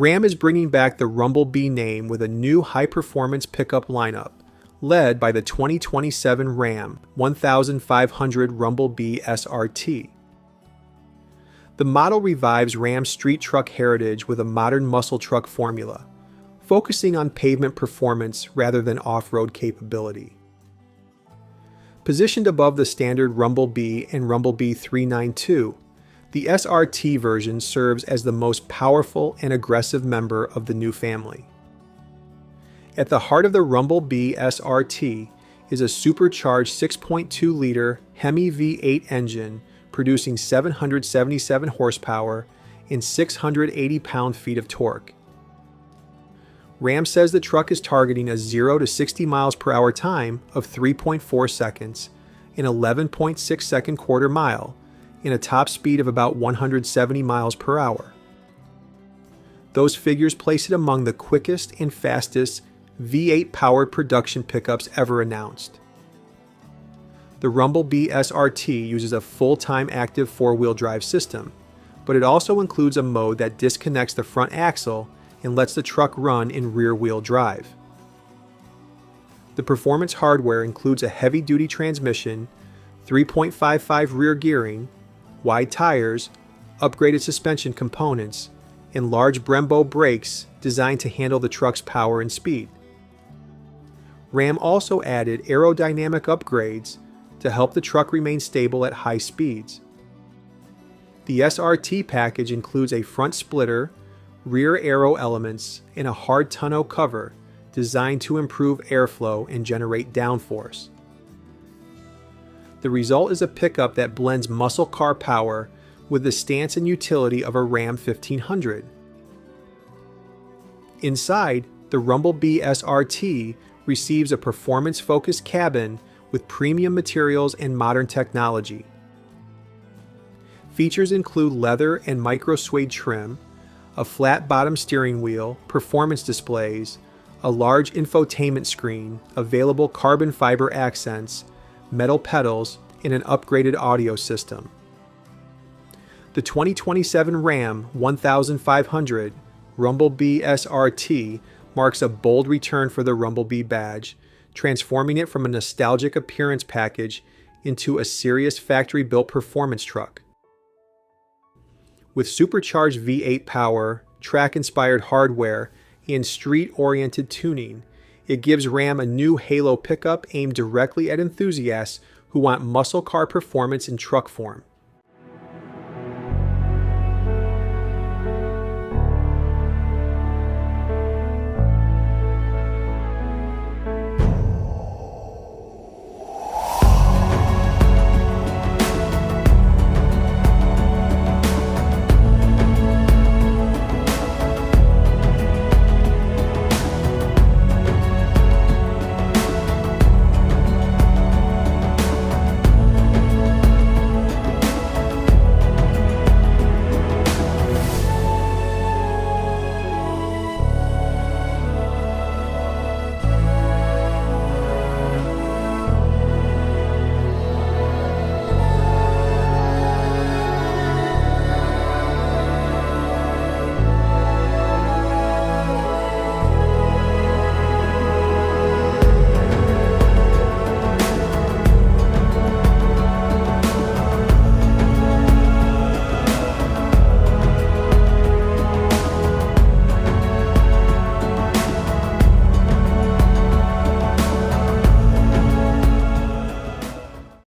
Ram is bringing back the Rumble Bee name with a new high-performance pickup lineup, led by the 2027 Ram 1500 Rumble Bee SRT. The model revives Ram's street truck heritage with a modern muscle truck formula, focusing on pavement performance rather than off-road capability. Positioned above the standard Rumble Bee and Rumble Bee 392, the SRT version serves as the most powerful and aggressive member of the new family. At the heart of the Rumble Bee SRT is a supercharged 6.2-liter HEMI V8 engine producing 777 horsepower and 680 pound-feet of torque. Ram says the truck is targeting a 0 to 60 miles per hour time of 3.4 seconds, an 11.6 second quarter mile, and a top speed of about 170 miles per hour. Those figures place it among the quickest and fastest V8-powered production pickups ever announced. The Rumble Bee SRT uses a full-time active four-wheel drive system, but it also includes a mode that disconnects the front axle and lets the truck run in rear-wheel drive. The performance hardware includes a heavy-duty transmission, 3.55 rear gearing, wide tires, upgraded suspension components, and large Brembo brakes designed to handle the truck's power and speed. Ram also added aerodynamic upgrades to help the truck remain stable at high speeds. The SRT package includes a front splitter, rear aero elements, and a hard tonneau cover designed to improve airflow and generate downforce. The result is a pickup that blends muscle car power with the stance and utility of a Ram 1500. Inside, the Rumble Bee SRT receives a performance-focused cabin with premium materials and modern technology. Features include leather and micro suede trim, a flat bottom steering wheel, performance displays, a large infotainment screen, available carbon fiber accents, metal pedals, and an upgraded audio system. The 2027 Ram 1500 Rumble Bee SRT marks a bold return for the Rumble Bee badge, transforming it from a nostalgic appearance package into a serious factory-built performance truck. With supercharged V8 power, track-inspired hardware, and street-oriented tuning, it gives Ram a new halo pickup aimed directly at enthusiasts who want muscle car performance in truck form.